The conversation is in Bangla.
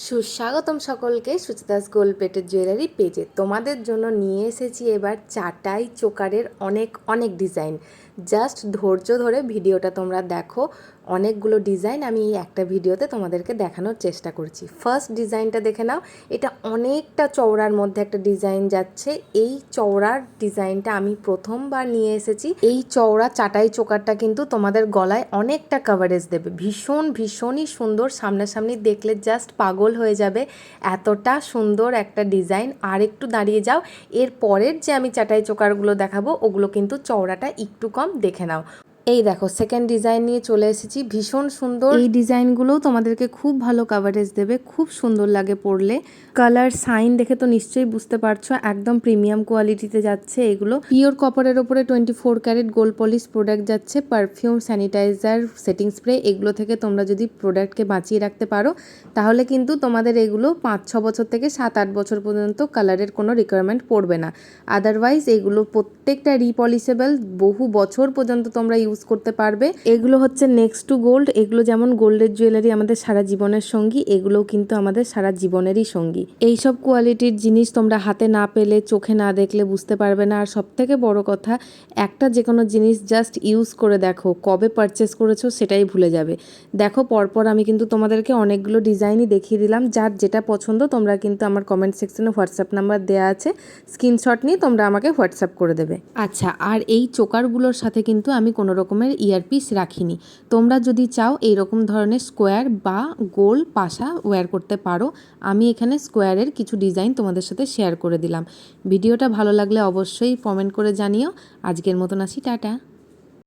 সুস্বাগতম সকলকে সুচিতাস গোল্ড প্লেটেড জুয়েলারি পেজে। তোমাদের জন্য নিয়ে এসেছি এবার চাটাই চোকারের অনেক অনেক ডিজাইন। জাস্ট ধৈর্য ধরে ভিডিওটা তোমরা দেখো। অনেকগুলো ডিজাইন আমি এই একটা ভিডিওতে তোমাদেরকে দেখানোর চেষ্টা করছি। ফার্স্ট ডিজাইনটা দেখে নাও। এটা অনেকটা চওড়ার মধ্যে একটা ডিজাইন যাচ্ছে। এই চওড়ার ডিজাইনটা আমি প্রথমবার নিয়ে এসেছি। এই চওড়া চাটাই চোকারটা কিন্তু তোমাদের গলায় অনেকটা কভারেজ দেবে। ভীষণই সুন্দর, সামনাসামনি দেখলে জাস্ট পাগল হয়ে যাবে, এতটা সুন্দর একটা ডিজাইন। আর একটু দাঁড়িয়ে যাও, এর পরের যে আমি চাটাই চোকারগুলো দেখাবো ওগুলো কিন্তু চওড়াটা একটু কম, দেখে নাও। এই দেখো সেকেন্ড ডিজাইন নিয়ে চলে এসেছি, ভীষণ সুন্দর। এই ডিজাইনগুলোও তোমাদেরকে খুব ভালো কাভারেজ দেবে, খুব সুন্দর লাগে পরলে। কালার সাইন দেখে তো নিশ্চয়ই বুঝতে পারছো, একদম প্রিমিয়াম কোয়ালিটিতে যাচ্ছে এগুলো। পিওর কপারের ওপরে 24 ক্যারেট গোল্ড পলিশ প্রোডাক্ট যাচ্ছে। পারফিউম, স্যানিটাইজার, সেটিং স্প্রে, এগুলো থেকে তোমরা যদি প্রোডাক্টকে বাঁচিয়ে রাখতে পারো তাহলে কিন্তু তোমাদের এগুলো 5-6 বছর থেকে 7-8 বছর পর্যন্ত কালারের কোনো রিকোয়ারমেন্ট পড়বে না। আদারওয়াইজ এগুলো প্রত্যেকটা রিপলিশেবল, বহু বছর পর্যন্ত তোমরা ইউজ করতে পারবে। এগুলো হচ্ছে নেক্সট টু গোল্ড। এগুলো যেমন গোল্ডের জুয়েলারি আমাদের সারা জীবনের সঙ্গী, এগুলোও কিন্তু আমাদের সারা জীবনেরই সঙ্গী। এইসব কোয়ালিটির জিনিস তোমরা হাতে না পেলে, চোখে না দেখলে বুঝতে পারবে না। আর সব থেকে বড় কথা, একটা যে কোনো জিনিস জাস্ট ইউজ করে দেখো, কবে পারচেস করেছো সেটাই ভুলে যাবে। দেখো পরপর আমি কিন্তু তোমাদেরকে অনেকগুলো ডিজাইনই দেখিয়ে দিলাম। যার যেটা পছন্দ তোমরা কিন্তু আমার কমেন্ট সেকশনে হোয়াটসঅ্যাপ নাম্বার দেওয়া আছে, স্ক্রিনশট নিয়ে তোমরা আমাকে হোয়াটসঅ্যাপ করে দেবে। আচ্ছা, আর এই চোকারগুলোর সাথে কিন্তু আমি কোনো রকমের ইয়ারপিস রাখিনি। তোমরা যদি চাও এইরকম ধরনের স্কোয়ার বা গোল পাশা ওয়্যার করতে পারো। আমি এখানে স্কোয়ারের কিছু ডিজাইন তোমাদের সাথে শেয়ার করে দিলাম। ভিডিওটা ভালো লাগলে অবশ্যই কমেন্ট করে জানিও। আজকের মতন আসি, টাটা।